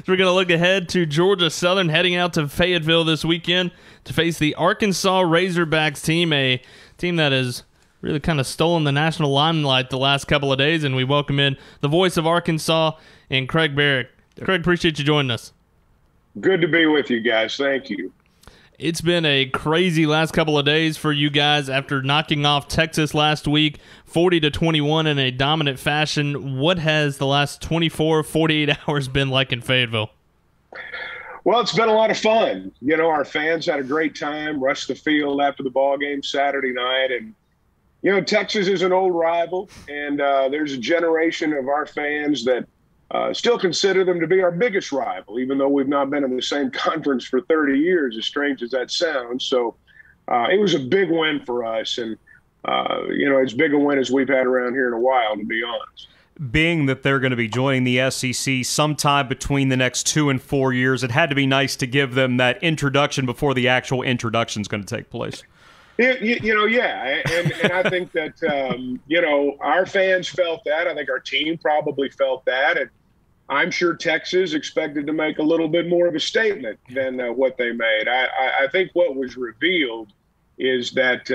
we're going to look ahead to Georgia Southern heading out to Fayetteville this weekend to face the Arkansas Razorbacks team, a team that has really kind of stolen the national limelight the last couple of days, and we welcome in the voice of Arkansas and Craig Barrett. Craig, appreciate you joining us. Good to be with you guys. Thank you. It's been a crazy last couple of days for you guys after knocking off Texas last week, 40-21 in a dominant fashion. What has the last 24, 48 hours been like in Fayetteville? Well, it's been a lot of fun. You know, our fans had a great time, rushed the field after the ball game Saturday night. And, you know, Texas is an old rival, and there's a generation of our fans that still consider them to be our biggest rival, even though we've not been in the same conference for 30 years, as strange as that sounds. So it was a big win for us, and, you know, as big a win as we've had around here in a while, to be honest. Being that they're going to be joining the SEC sometime between the next 2 and 4 years, it had to be nice to give them that introduction before the actual introduction is going to take place. You know, yeah, and I think that, you know, our fans felt that. I think our team probably felt that, and I'm sure Texas expected to make a little bit more of a statement than what they made. I think what was revealed is that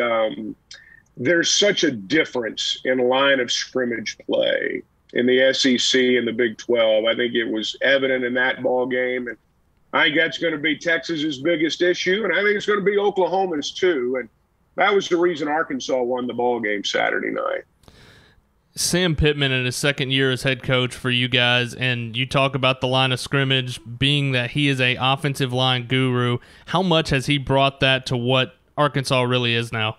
there's such a difference in line of scrimmage play in the SEC and the Big 12. I think it was evident in that ball game, and I think that's going to be Texas's biggest issue, and I think it's going to be Oklahoma's too. And that was the reason Arkansas won the ball game Saturday night. Sam Pittman in his second year as head coach for you guys, and you talk about the line of scrimmage being that he is a offensive line guru. How much has he brought that to what Arkansas really is now?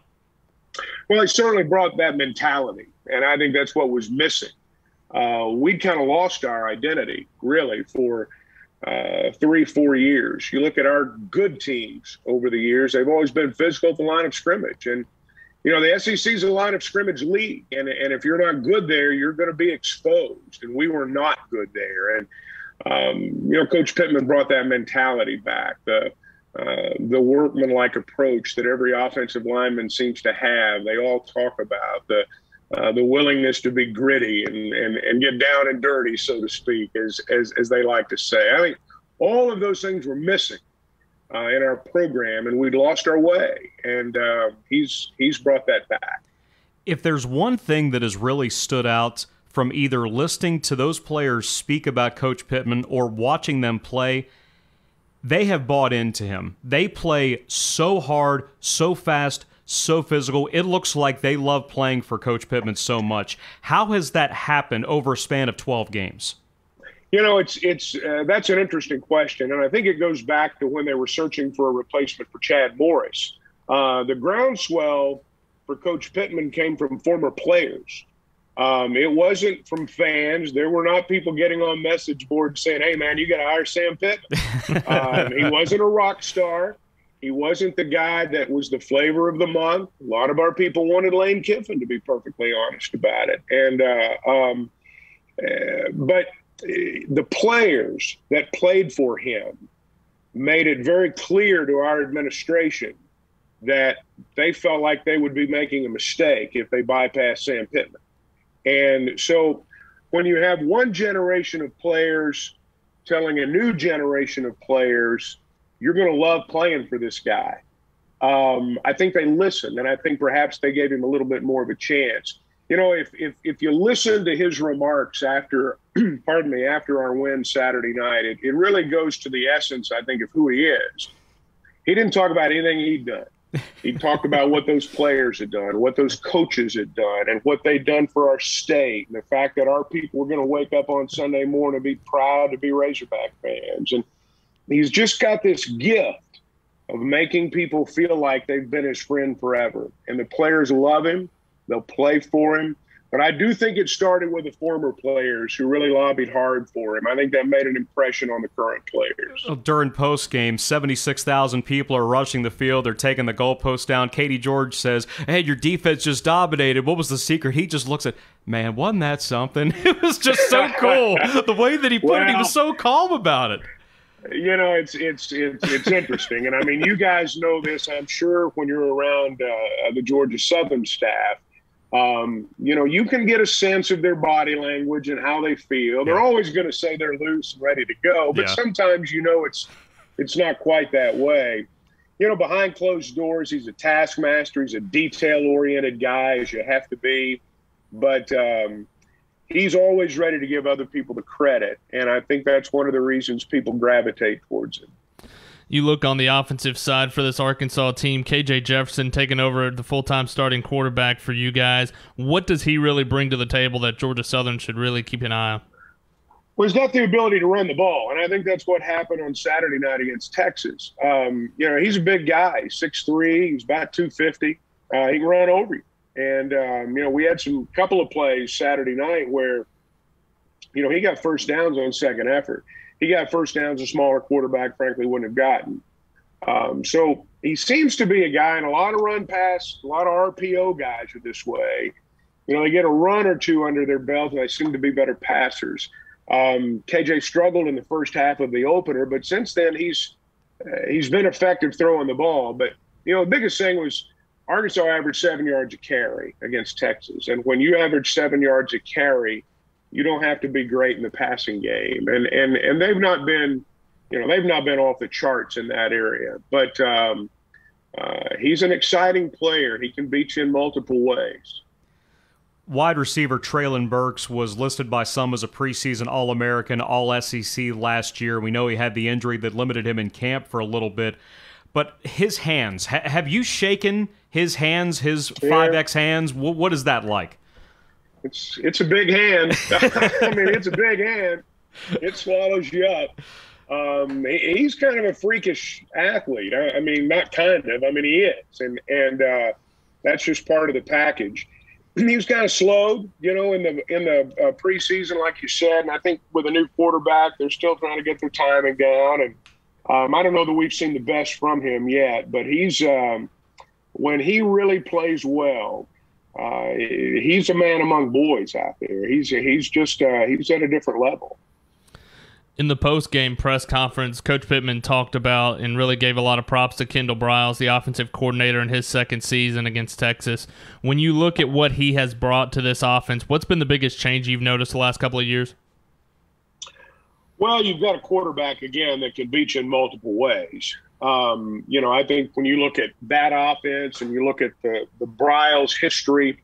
Well, he certainly brought that mentality, and I think that's what was missing. We'd kind of lost our identity, really, for 3-4 years. You look at our good teams over the years, they've always been physical at the line of scrimmage. And, you know, the SEC is a line of scrimmage league. And if you're not good there, you're going to be exposed. And we were not good there. And, you know, Coach Pittman brought that mentality back, the workmanlike approach that every offensive lineman seems to have. They all talk about the willingness to be gritty and get down and dirty, so to speak, as they like to say. I think all of those things were missing in our program, and we'd lost our way, and he's brought that back. If there's one thing that has really stood out from either listening to those players speak about Coach Pittman or watching them play, they have bought into him. They play so hard, so fast, so physical. It looks like they love playing for Coach Pittman so much. How has that happened over a span of 12 games? You know, that's an interesting question, and I think it goes back to when they were searching for a replacement for Chad Morris. The groundswell for Coach Pittman came from former players. It wasn't from fans. There were not people getting on message boards saying, "Hey, man, you got to hire Sam Pittman." He wasn't a rock star. He wasn't the guy that was the flavor of the month. A lot of our people wanted Lane Kiffin, to be perfectly honest about it. And but the players that played for him made it very clear to our administration that they felt like they would be making a mistake if they bypassed Sam Pittman. And so when you have one generation of players telling a new generation of players, you're going to love playing for this guy, I think they listened, and I think perhaps they gave him a little bit more of a chance. You know, if you listen to his remarks after, after our win Saturday night, it really goes to the essence, I think, of who he is. He didn't talk about anything he'd done. He talked about what those players had done, what those coaches had done, and what they'd done for our state, and the fact that our people were going to wake up on Sunday morning and be proud to be Razorback fans. And he's just got this gift of making people feel like they've been his friend forever. And the players love him. They'll play for him. But I do think it started with the former players who really lobbied hard for him. I think that made an impression on the current players. Well, during postgame, 76,000 people are rushing the field. They're taking the goalpost down. Katie George says, "Hey, your defense just dominated. What was the secret?" He just looks at, "Man, wasn't that something?" It was just so cool. The way that he put it, he was so calm about it. You know, it's interesting. And, I mean, you guys know this, I'm sure, when you're around the Georgia Southern staff. You can get a sense of their body language and how they feel. They're always going to say they're loose and ready to go, but sometimes it's not quite that way. Behind closed doors, he's a taskmaster. He's a detail-oriented guy, as you have to be. But he's always ready to give other people the credit, and I think that's one of the reasons people gravitate towards him. You look on the offensive side for this Arkansas team, KJ Jefferson taking over the full-time starting quarterback for you guys. What does he really bring to the table that Georgia Southern should really keep an eye on? Well, he's got the ability to run the ball, and I think that's what happened on Saturday night against Texas. He's a big guy. He's 6'3", he's about 250. He can run over you. And, we had some couple of plays Saturday night where, he got first downs on second effort. He got first downs a smaller quarterback, frankly, wouldn't have gotten. So he seems to be a guy, and a lot of run pass, a lot of RPO guys are this way. They get a run or two under their belt, and they seem to be better passers. KJ struggled in the first half of the opener, but since then he's been effective throwing the ball. But, the biggest thing was Arkansas averaged 7 yards a carry against Texas. And when you average 7 yards a carry, you don't have to be great in the passing game. And they've not been, off the charts in that area. But he's an exciting player. He can beat you in multiple ways. Wide receiver Traelon Burks was listed by some as a preseason All-American, All-SEC last year. We know he had the injury that limited him in camp for a little bit. But his hands, have you shaken his hands, his 5X hands? What is that like? It's a big hand. It's a big hand. It swallows you up. He's kind of a freakish athlete. Not kind of. He is. And that's just part of the package. He was kind of slow, in the preseason, like you said. And I think with a new quarterback, they're still trying to get their timing down. And I don't know that we've seen the best from him yet, but he's when he really plays well, he's a man among boys out there. He's at a different level. In the post-game press conference, Coach Pittman talked about and really gave a lot of props to Kendall Briles, the offensive coordinator in his second season against Texas. When you look at what he has brought to this offense, what's been the biggest change you've noticed the last couple of years? Well, you've got a quarterback, again, that can beat you in multiple ways. I think when you look at that offense and you look at the Briles history,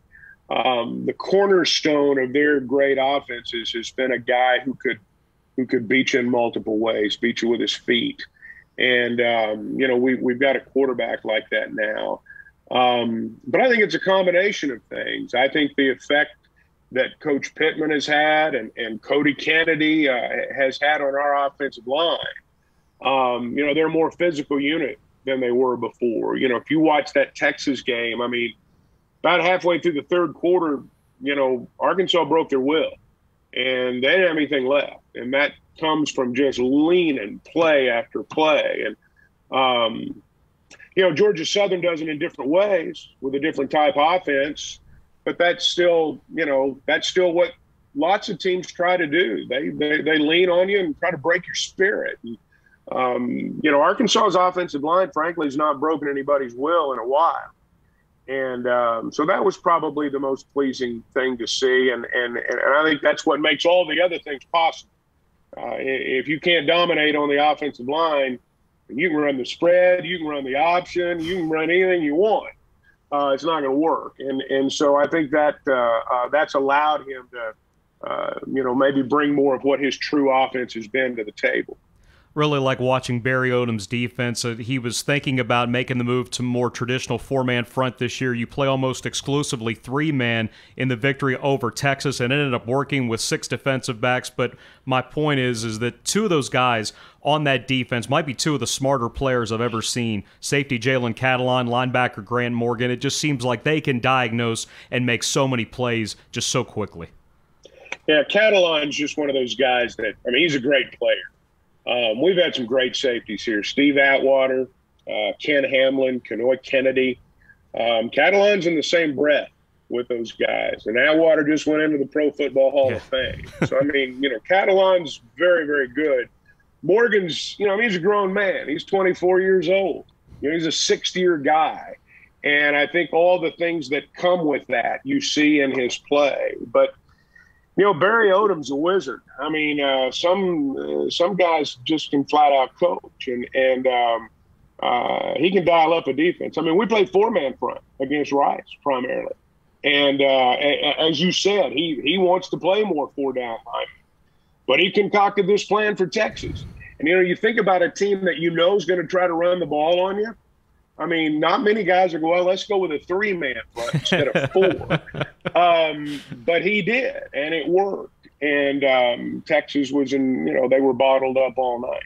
the cornerstone of their great offenses has been a guy who could beat you in multiple ways, beat you with his feet. And, we've got a quarterback like that now. But I think it's a combination of things. I think the effect that Coach Pittman has had and Cody Kennedy has had on our offensive line, they're a more physical unit than they were before. If you watch that Texas game, about halfway through the third quarter, Arkansas broke their will. And they didn't have anything left. And that comes from just leaning play after play. And, Georgia Southern does it in different ways with a different type of offense. But that's still what lots of teams try to do. They lean on you and try to break your spirit. And, Arkansas's offensive line, frankly, has not broken anybody's will in a while. And so that was probably the most pleasing thing to see. And I think that's what makes all the other things possible. If you can't dominate on the offensive line, you can run the spread, you can run the option, you can run anything you want. It's not going to work. And so I think that that's allowed him to, maybe bring more of what his true offense has been to the table. Really like watching Barry Odom's defense. He was thinking about making the move to more traditional four-man front this year. You play almost exclusively three-man in the victory over Texas, and it ended up working with 6 defensive backs. But my point is that 2 of those guys on that defense might be 2 of the smarter players I've ever seen. Safety Jalen Catalon, linebacker Grant Morgan. It just seems like they can diagnose and make so many plays just so quickly. Yeah, Catalon's just one of those guys that, he's a great player. We've had some great safeties here. Steve Atwater, Ken Hamlin, Kenoy Kennedy. Catalon's in the same breath with those guys. And Atwater just went into the Pro Football Hall of Fame. So, Catalon's very, very good. Morgan's, he's a grown man. He's 24 years old. He's a 6th-year guy. And I think all the things that come with that you see in his play. But, Barry Odom's a wizard. I mean, some guys just can flat out coach, and he can dial up a defense. I mean, we played 4-man front against Rice primarily. And as you said, he wants to play more 4-down line. But he concocted this plan for Texas. And, you think about a team that is going to try to run the ball on you. I mean, not many guys are going, well, let's go with a 3-man front instead of 4. But he did, and it worked. And Texas was they were bottled up all night.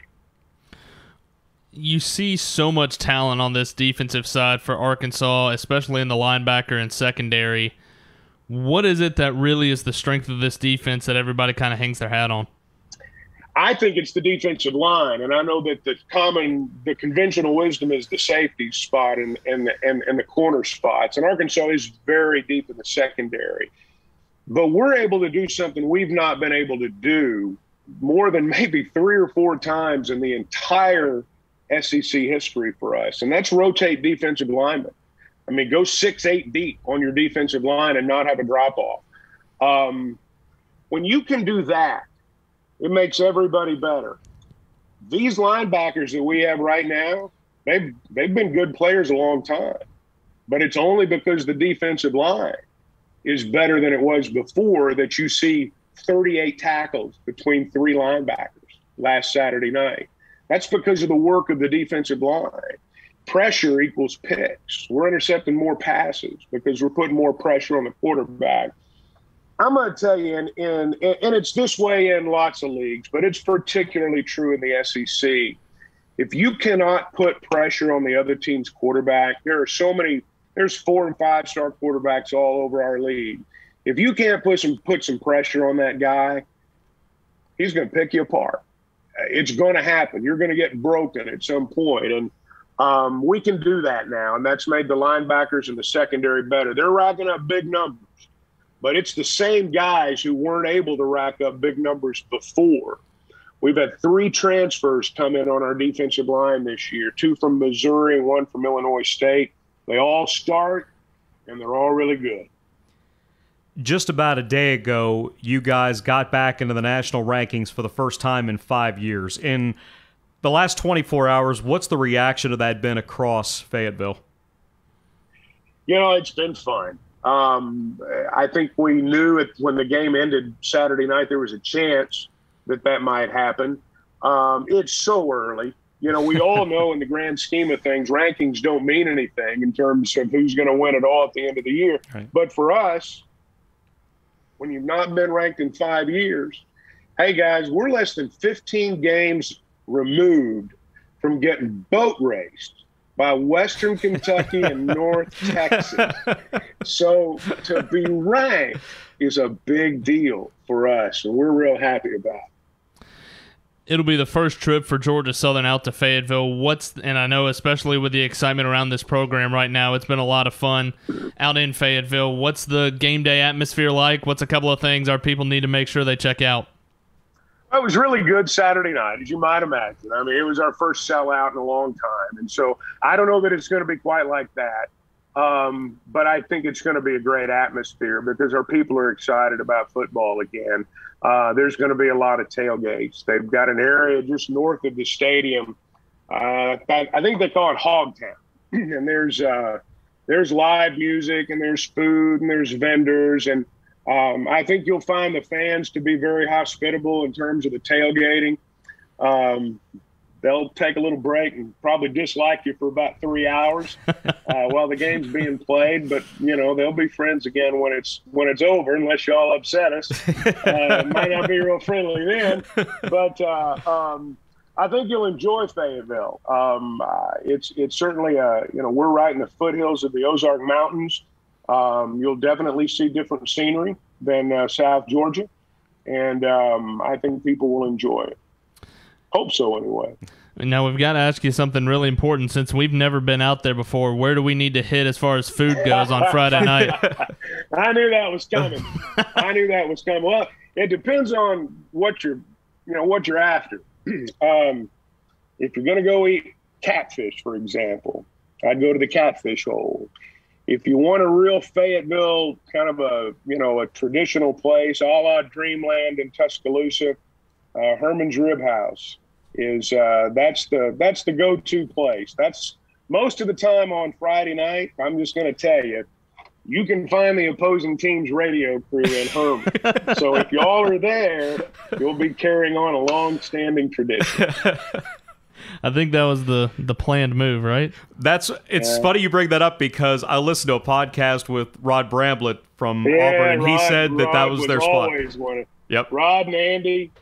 You see so much talent on this defensive side for Arkansas, especially in the linebacker and secondary. What is it that really is the strength of this defense that everybody kind of hangs their hat on? I think it's the defensive line, and I know that the conventional wisdom is the safety spot and the corner spots. And Arkansas is very deep in the secondary. But we're able to do something we've not been able to do more than maybe 3 or 4 times in the entire SEC history for us, and that's rotate defensive linemen. I mean, go 6-8 deep on your defensive line and not have a drop-off. When you can do that, it makes everybody better. These linebackers that we have right now, they've been good players a long time, but it's only because the defensive line is better than it was before that you see 38 tackles between 3 linebackers last Saturday night. That's because of the work of the defensive line. Pressure equals picks. We're intercepting more passes because we're putting more pressure on the quarterback. I'm going to tell you, and it's this way in lots of leagues, but it's particularly true in the SEC. If you cannot put pressure on the other team's quarterback, there's 4- and 5-star quarterbacks all over our league. If you can't put some pressure on that guy, he's going to pick you apart. It's going to happen. You're going to get broken at some point. And we can do that now, and that's made the linebackers and the secondary better. They're racking up big numbers, but it's the same guys who weren't able to rack up big numbers before. We've had 3 transfers come in on our defensive line this year, 2 from Missouri and 1 from Illinois State. They all start, and they're all really good. Just about a day ago, you guys got back into the national rankings for the first time in 5 years. In the last 24 hours, what's the reaction to that been across Fayetteville? It's been fun. I think we knew when the game ended Saturday night there was a chance that might happen. It's so early. We all know in the grand scheme of things, rankings don't mean anything in terms of who's going to win it all at the end of the year. Right. But for us, when you've not been ranked in 5 years, hey, guys, we're less than 15 games removed from getting boat raced by Western Kentucky and North Texas. So to be ranked is a big deal for us, and we're real happy about it. It'll be the first trip for Georgia Southern out to Fayetteville. And I know especially with the excitement around this program right now, it's been a lot of fun out in Fayetteville. What's the game day atmosphere like? What's a couple of things our people need to make sure they check out? It was really good Saturday night, as you might imagine. I mean, it was our first sellout in a long time. And so I don't know that it's going to be quite like that. But I think it's going to be a great atmosphere because our people are excited about football again. There's going to be a lot of tailgates. They've got an area just north of the stadium. I think they call it Hogtown. And there's live music and there's food and there's vendors. And I think you'll find the fans to be very hospitable in terms of the tailgating. They'll take a little break and probably dislike you for about 3 hours while the game's being played. But, they'll be friends again when it's over, unless y'all upset us. Might not be real friendly then. But I think you'll enjoy Fayetteville. It's certainly, we're right in the foothills of the Ozark Mountains. You'll definitely see different scenery than South Georgia. And I think people will enjoy it. Hope so, anyway. Now, we've got to ask you something really important since we've never been out there before. Where do we need to hit as far as food goes on Friday night? I knew that was coming. Well, it depends on what you're after. If you're going to go eat catfish, for example, I'd go to the Catfish Hole. If you want a real Fayetteville kind of a traditional place, a la Dreamland in Tuscaloosa, Herman's Rib House is that's the go-to place. That's most of the time on Friday night. I'm just going to tell you, you can find the opposing team's radio crew in Herman. So if y'all are there, you'll be carrying on a long-standing tradition. I think that was the planned move, right? It's funny you bring that up because I listened to a podcast with Rod Bramblett from Auburn, and he said that was their spot. Yep. Rod and Andy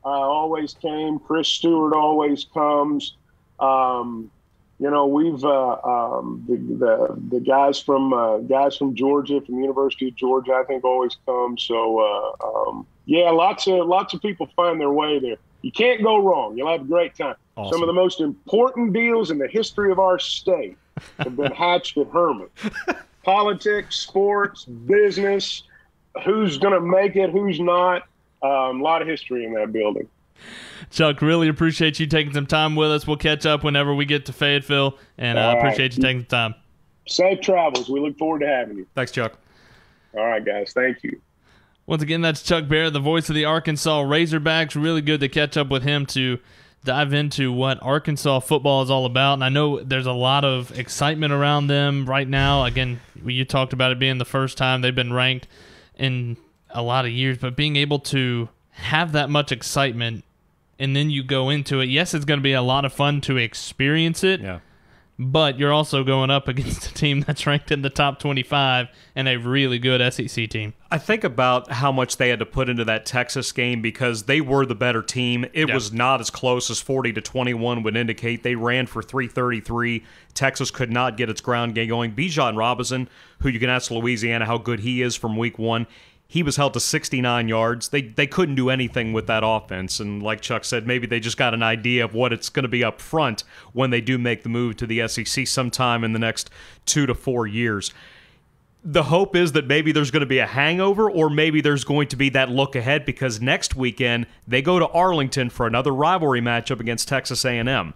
always came. Chris Stewart always comes. We've the guys from Georgia, from the University of Georgia, I think always come. So lots of people find their way there. You can't go wrong. You'll have a great time. Awesome. Some of the most important deals in the history of our state have been hatched at Herman. Politics, sports, business, who's going to make it, who's not. A lot of history in that building. Chuck, really appreciate you taking some time with us. We'll catch up whenever we get to Fayetteville, and I appreciate you taking the time. Safe travels. We look forward to having you. Thanks, Chuck. All right, guys. Thank you. Once again, that's Chuck Barrett, the voice of the Arkansas Razorbacks. Really good to catch up with him to dive into what Arkansas football is all about. And I know there's a lot of excitement around them right now. Again, you talked about it being the first time they've been ranked in a lot of years, but being able to have that much excitement and then you go into it, yes, it's going to be a lot of fun to experience it. Yeah. But you're also going up against a team that's ranked in the top 25 and a really good SEC team. I think about how much they had to put into that Texas game because they were the better team. It was not as close as 40-21 would indicate. They ran for 333. Texas could not get its ground game going. Bijan Robinson, who you can ask Louisiana how good he is from week one, he was held to 69 yards. They couldn't do anything with that offense. And like Chuck said, maybe they just got an idea of what it's going to be up front when they do make the move to the SEC sometime in the next 2 to 4 years. The hope is that maybe there's going to be a hangover or maybe there's going to be that look ahead because next weekend they go to Arlington for another rivalry matchup against Texas A&M.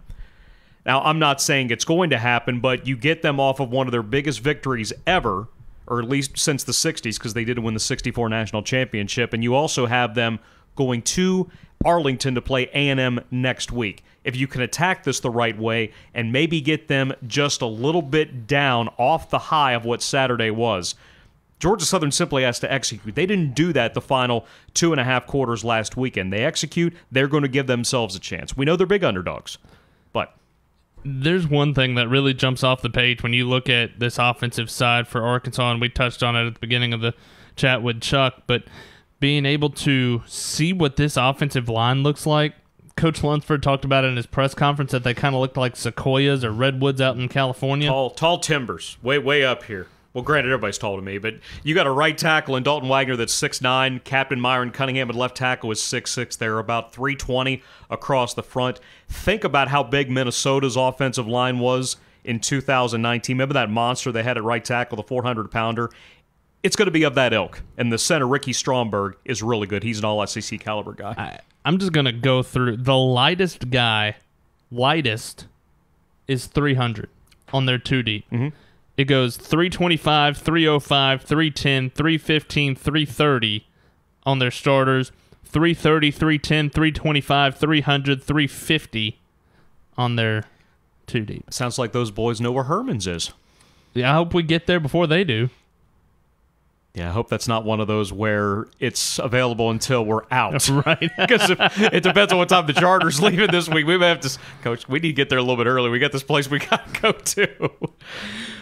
Now, I'm not saying it's going to happen, but you get them off of one of their biggest victories ever, or at least since the 60s, because they did win the 64 national championship, and you also have them going to Arlington to play A&M next week. If you can attack this the right way and maybe get them just a little bit down off the high of what Saturday was, Georgia Southern simply has to execute. They didn't do that the final 2.5 quarters last weekend. They execute, they're going to give themselves a chance. We know they're big underdogs, but there's one thing that really jumps off the page when you look at this offensive side for Arkansas, and we touched on it at the beginning of the chat with Chuck, but being able to see what this offensive line looks like. Coach Lunsford talked about it in his press conference that they kind of looked like sequoias or redwoods out in California. Tall timbers, way up here. Well, granted, everybody's tall to me, but you got a right tackle in Dalton Wagner that's 6'9". Captain Myron Cunningham at left tackle is 6'6". They're about 320 across the front. Think about how big Minnesota's offensive line was in 2019. Remember that monster they had at right tackle, the 400-pounder? It's going to be of that ilk. And the center, Ricky Stromberg, is really good. He's an all-SEC caliber guy. I'm just going to go through. The lightest is 300 on their 2 deep. Mm-hmm. It goes 325, 305, 310, 315, 330 on their starters, 330, 310, 325, 300, 350 on their 2 deep. Sounds like those boys know where Herman's is. Yeah, I hope we get there before they do. Yeah, I hope that's not one of those where it's available until we're out. Right. Because it depends on what time the charter's leaving this week. We may have to, Coach, we need to get there a little bit early. We got this place we got to go to.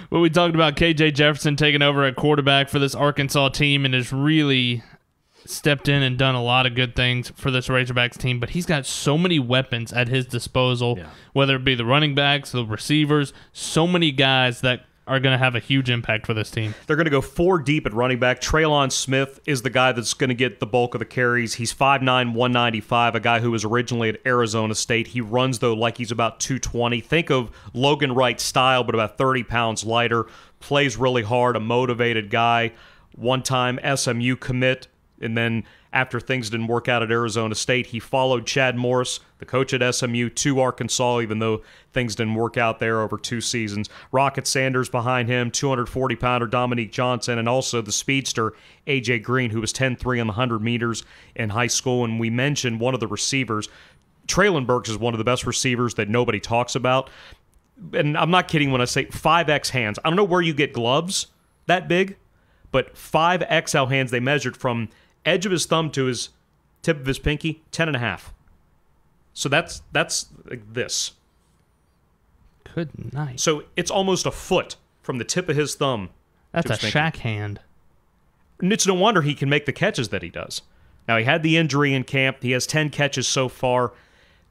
Well, we talked about KJ Jefferson taking over at quarterback for this Arkansas team and has really stepped in and done a lot of good things for this Razorbacks team, but he's got so many weapons at his disposal, whether it be the running backs, the receivers, so many guys that are going to have a huge impact for this team. They're going to go 4 deep at running back. Traelon Smith is the guy that's going to get the bulk of the carries. He's 5'9", 195, a guy who was originally at Arizona State. He runs, though, like he's about 220. Think of Logan Wright style, but about 30 pounds lighter. Plays really hard, a motivated guy. One-time SMU commit, and then after things didn't work out at Arizona State. He followed Chad Morris, the coach at SMU, to Arkansas, even though things didn't work out there over 2 seasons. Rocket Sanders behind him, 240-pounder Dominique Johnson, and also the speedster A.J. Green, who was 10-3 on the 100 meters in high school. And we mentioned one of the receivers. Traelon Burks is one of the best receivers that nobody talks about. And I'm not kidding when I say 5X hands. I don't know where you get gloves that big, but 5XL hands. They measured from edge of his thumb to his tip of his pinky, 10.5. So that's like this. Good night. So it's almost a foot from the tip of his thumb. That's to a his pinky. Shaq hand. And it's no wonder he can make the catches that he does. Now, he had the injury in camp. He has 10 catches so far.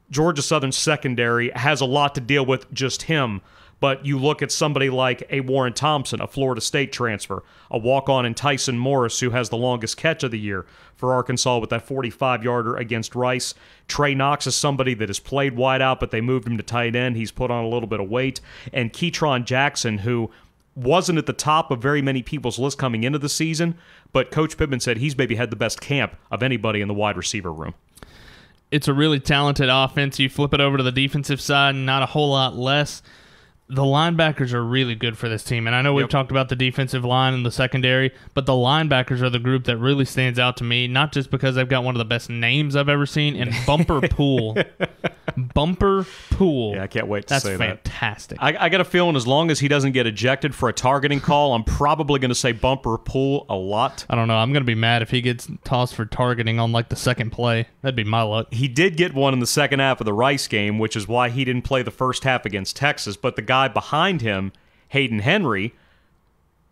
Georgia Southern's secondary has a lot to deal with, just him. But you look at somebody like a Warren Thompson, a Florida State transfer, a walk-on in Tyson Morris, who has the longest catch of the year for Arkansas with that 45-yarder against Rice. Trey Knox is somebody that has played wide out, but they moved him to tight end. He's put on a little bit of weight. And Ketron Jackson, who wasn't at the top of very many people's list coming into the season, but Coach Pittman said he's maybe had the best camp of anybody in the wide receiver room. It's a really talented offense. You flip it over to the defensive side, and not a whole lot less. The linebackers are really good for this team. And I know we've talked about the defensive line and the secondary, but the linebackers are the group that really stands out to me, not just because they've got one of the best names I've ever seen, and Bumper Pool. Bumper Pool. Yeah, I can't wait to say that. That's fantastic. I got a feeling as long as he doesn't get ejected for a targeting call, I'm probably going to say Bumper Pool a lot. I don't know. I'm going to be mad if he gets tossed for targeting on like the second play. That'd be my luck. He did get one in the second half of the Rice game, which is why he didn't play the first half against Texas. But the guy behind him, Hayden Henry,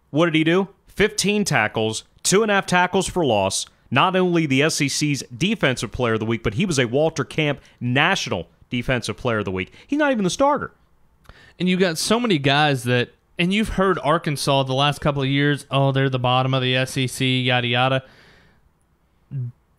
what did he do? 15 tackles, 2.5 tackles for loss. Not only the SEC's Defensive Player of the Week, but he was a Walter Camp National Defensive Player of the Week. He's not even the starter. And you got so many guys that, and you've heard Arkansas the last couple of years, oh, they're the bottom of the SEC, yada, yada.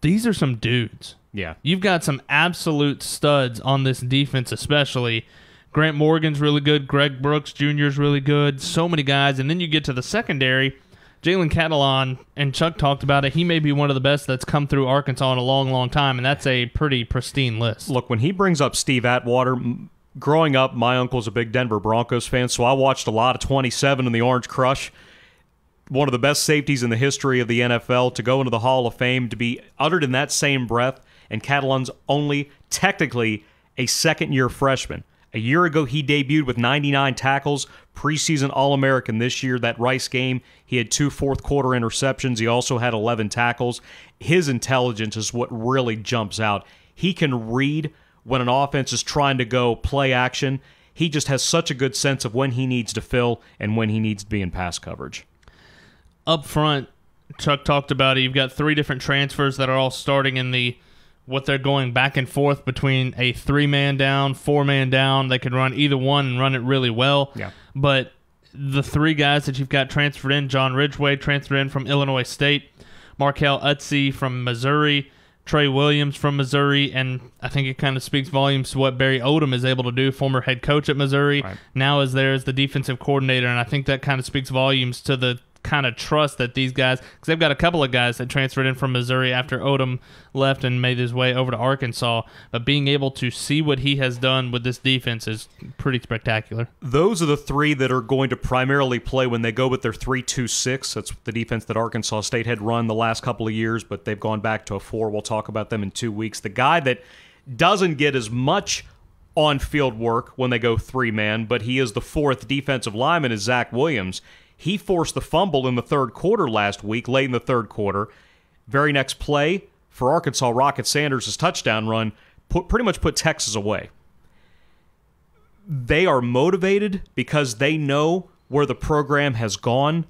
These are some dudes. Yeah. You've got some absolute studs on this defense, especially. Grant Morgan's really good. Greg Brooks Jr. is really good. So many guys. And then you get to the secondary. Jalen Catalon, and Chuck talked about it, he may be one of the best that's come through Arkansas in a long, long time, and that's a pretty pristine list. Look, when he brings up Steve Atwater, growing up, my uncle's a big Denver Broncos fan, so I watched a lot of 27 in the Orange Crush. One of the best safeties in the history of the NFL, to go into the Hall of Fame, to be uttered in that same breath, and Catalon's only technically a second-year freshman. A year ago, he debuted with 99 tackles, preseason All-American this year. That Rice game, he had 2 fourth-quarter interceptions. He also had 11 tackles. His intelligence is what really jumps out. He can read when an offense is trying to go play action. He just has such a good sense of when he needs to fill and when he needs to be in pass coverage. Up front, Chuck talked about it. You've got 3 different transfers that are all starting in the what they're going back and forth between a 3-man down, 4-man down. They could run either one and run it really well. Yeah. But the 3 guys that you've got transferred in, John Ridgway transferred in from Illinois State, Markel Utze from Missouri, Trey Williams from Missouri, and I think it kind of speaks volumes to what Barry Odom is able to do, former head coach at Missouri, right. Now is there as the defensive coordinator, and I think that kind of speaks volumes to the kind of trust that these guys, because they've got a couple of guys that transferred in from Missouri after Odom left and made his way over to Arkansas, but being able to see what he has done with this defense is pretty spectacular. Those are the 3 that are going to primarily play when they go with their 3-2-6. That's the defense that Arkansas State had run the last couple of years, but they've gone back to a 4. We'll talk about them in 2 weeks. The guy that doesn't get as much on-field work when they go 3-man, but he is the 4th defensive lineman, is Zach Williams. He forced the fumble in the third quarter last week, late in the third quarter. Very next play for Arkansas, Rocket Sanders' touchdown run pretty much put Texas away. They are motivated because they know where the program has gone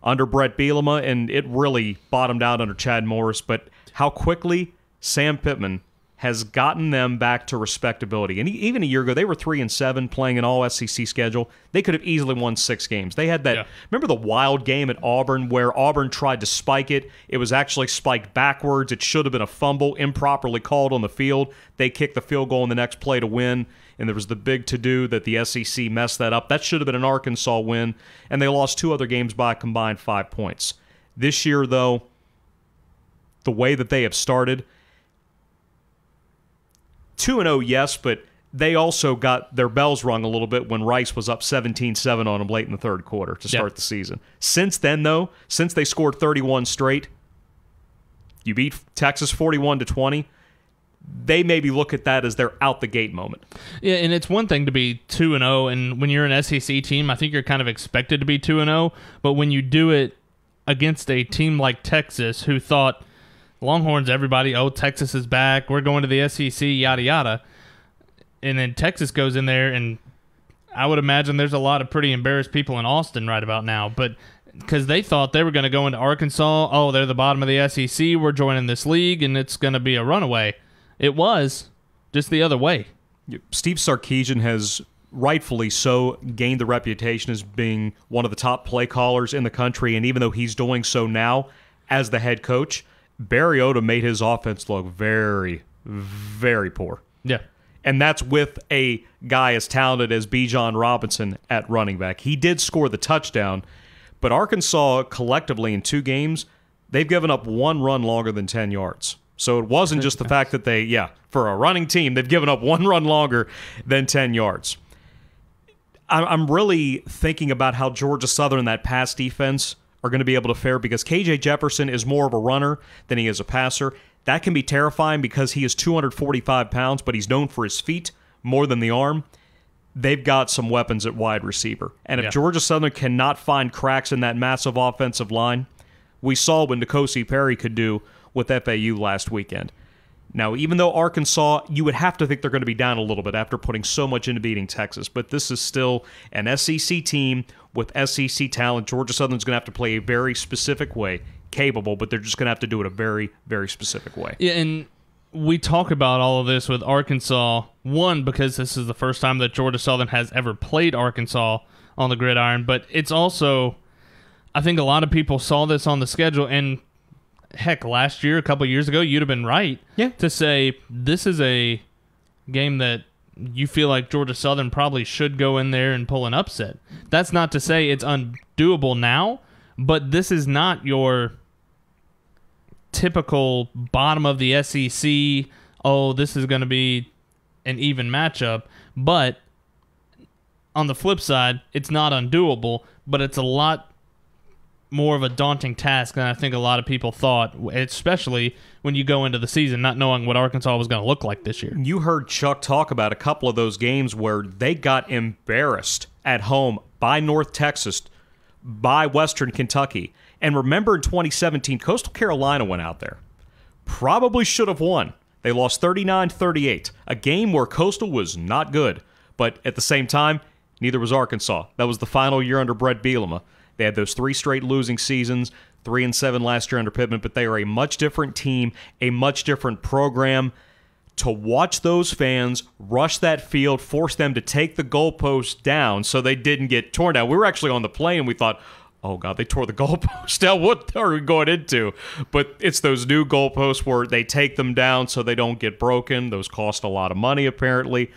under Brett Bielema, and it really bottomed out under Chad Morris, but how quickly Sam Pittman has gotten them back to respectability. And even a year ago, they were 3-7 playing an all-SEC schedule. They could have easily won 6 games. They had that, yeah. Remember the wild game at Auburn where Auburn tried to spike it? It was actually spiked backwards. It should have been a fumble, improperly called on the field. They kicked the field goal in the next play to win, and there was the big to-do that the SEC messed that up. That should have been an Arkansas win, and they lost 2 other games by a combined 5 points. This year, though, the way that they have started. 2-0, yes, but they also got their bells rung a little bit when Rice was up 17-7 on them late in the third quarter to start the season. Since then, though, since they scored 31 straight, you beat Texas 41-20, they maybe look at that as their out-the-gate moment. Yeah, and it's one thing to be 2-0, and when you're an SEC team, I think you're kind of expected to be 2-0, but when you do it against a team like Texas who thought, Longhorns, everybody, Texas is back, we're going to the SEC, yada, yada, and then Texas goes in there, and I would imagine there's a lot of pretty embarrassed people in Austin right about now, but because they thought they were going to go into Arkansas, they're the bottom of the SEC, we're joining this league, and it's going to be a runaway. It was just the other way. Steve Sarkisian has rightfully so gained the reputation as being one of the top play callers in the country, and even though he's doing so now as the head coach, Barry Odom made his offense look very, very poor. Yeah. And that's with a guy as talented as Bijan Robinson at running back. He did score the touchdown, but Arkansas collectively in 2 games, they've given up 1 run longer than 10 yards. So it wasn't just the fact that for a running team, they've given up 1 run longer than 10 yards. I'm really thinking about how Georgia Southern, that pass defense, are going to be able to fare because KJ Jefferson is more of a runner than he is a passer. That can be terrifying because he is 245 pounds, but he's known for his feet more than the arm. They've got some weapons at wide receiver. And if Georgia Southern cannot find cracks in that massive offensive line, we saw what N'Kosi Perry could do with FAU last weekend. Now, even though Arkansas, you would have to think they're going to be down a little bit after putting so much into beating Texas, but this is still an SEC team with SEC talent. Georgia Southern's going to have to play a very specific way, capable, but they're just going to have to do it a very, very specific way. Yeah, and we talk about all of this with Arkansas, one, because this is the first time that Georgia Southern has ever played Arkansas on the gridiron, but it's also, I think a lot of people saw this on the schedule, and heck, last year, a couple of years ago, you'd have been right to say this is a game that you feel like Georgia Southern probably should go in there and pull an upset. That's not to say it's undoable now, but this is not your typical bottom of the SEC, this is going to be an even matchup. But on the flip side, it's not undoable, but it's a lot more of a daunting task than I think a lot of people thought, especially when you go into the season not knowing what Arkansas was going to look like this year. You heard Chuck talk about a couple of those games where they got embarrassed at home by North Texas, by Western Kentucky. And remember in 2017, Coastal Carolina went out there. Probably should have won. They lost 39-38, a game where Coastal was not good. But at the same time, neither was Arkansas. That was the final year under Brett Bielema. They had those 3 straight losing seasons, 3-7 last year under Pittman, but they are a much different team, a much different program. To watch those fans rush that field, force them to take the goalpost down so they didn't get torn down. We were actually on the plane and we thought, oh, God, they tore the goalpost down. What are we going into? But it's those new goalposts where they take them down so they don't get broken. Those cost a lot of money, apparently.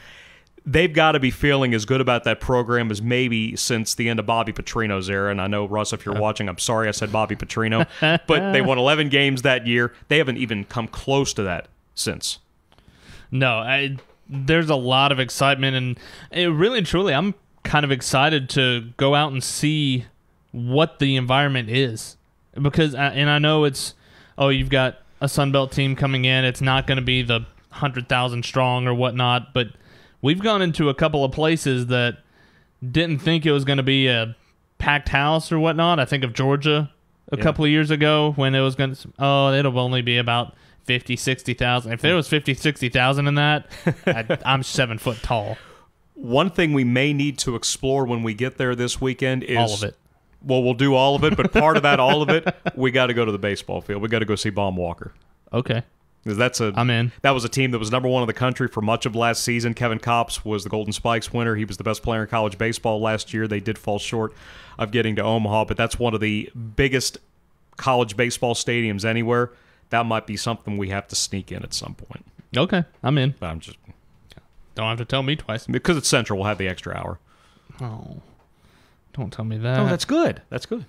They've got to be feeling as good about that program as maybe since the end of Bobby Petrino's era. And I know, Russ, if you're watching, I'm sorry I said Bobby Petrino, but they won 11 games that year. They haven't even come close to that since. No, there's a lot of excitement, and it really, truly, I'm kind of excited to go out and see what the environment is. Because, and I know it's, you've got a Sun Belt team coming in. It's not going to be the 100,000 strong or whatnot, but we've gone into a couple of places that didn't think it was going to be a packed house or whatnot. I think of Georgia a couple of years ago when it was going to, it'll only be about 50, 60,000. If there was 50, 60,000 in that, I'm 7 foot tall. One thing we may need to explore when we get there this weekend is all of it. Well, we'll do all of it, but part of that, all of it, we got to go to the baseball field. We got to go see Baum Walker. Okay. Because I'm in. That was a team that was number 1 in the country for much of last season. Kevin Kopps was the Golden Spikes winner. He was the best player in college baseball last year. They did fall short of getting to Omaha, but that's one of the biggest college baseball stadiums anywhere. That might be something we have to sneak in at some point. Okay, I'm in. But I'm just don't have to tell me twice. Because it's Central, we'll have the extra hour. Oh, don't tell me that. Oh, that's good. That's good.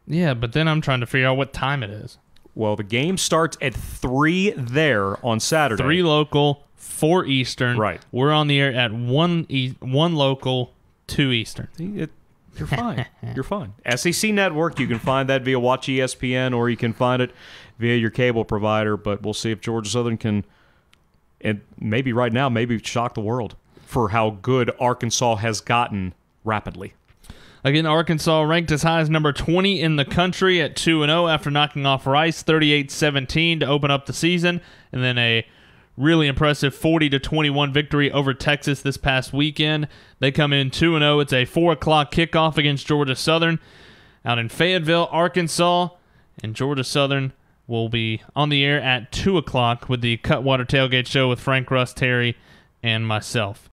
Yeah, but then I'm trying to figure out what time it is. Well, the game starts at 3 there on Saturday. 3 local, 4 Eastern. Right. We're on the air at 1 local, 2 Eastern. You're fine. You're fine. SEC Network, you can find that via Watch ESPN, or you can find it via your cable provider, but we'll see if Georgia Southern can, and maybe right now, maybe shock the world for how good Arkansas has gotten rapidly. Again, Arkansas ranked as high as number 20 in the country at 2-0 after knocking off Rice 38-17 to open up the season, and then a really impressive 40-21 victory over Texas this past weekend. They come in 2-0. It's a 4 o'clock kickoff against Georgia Southern out in Fayetteville, Arkansas, and Georgia Southern will be on the air at 2 o'clock with the Cutwater Tailgate Show with Frank Russ, Terry, and myself.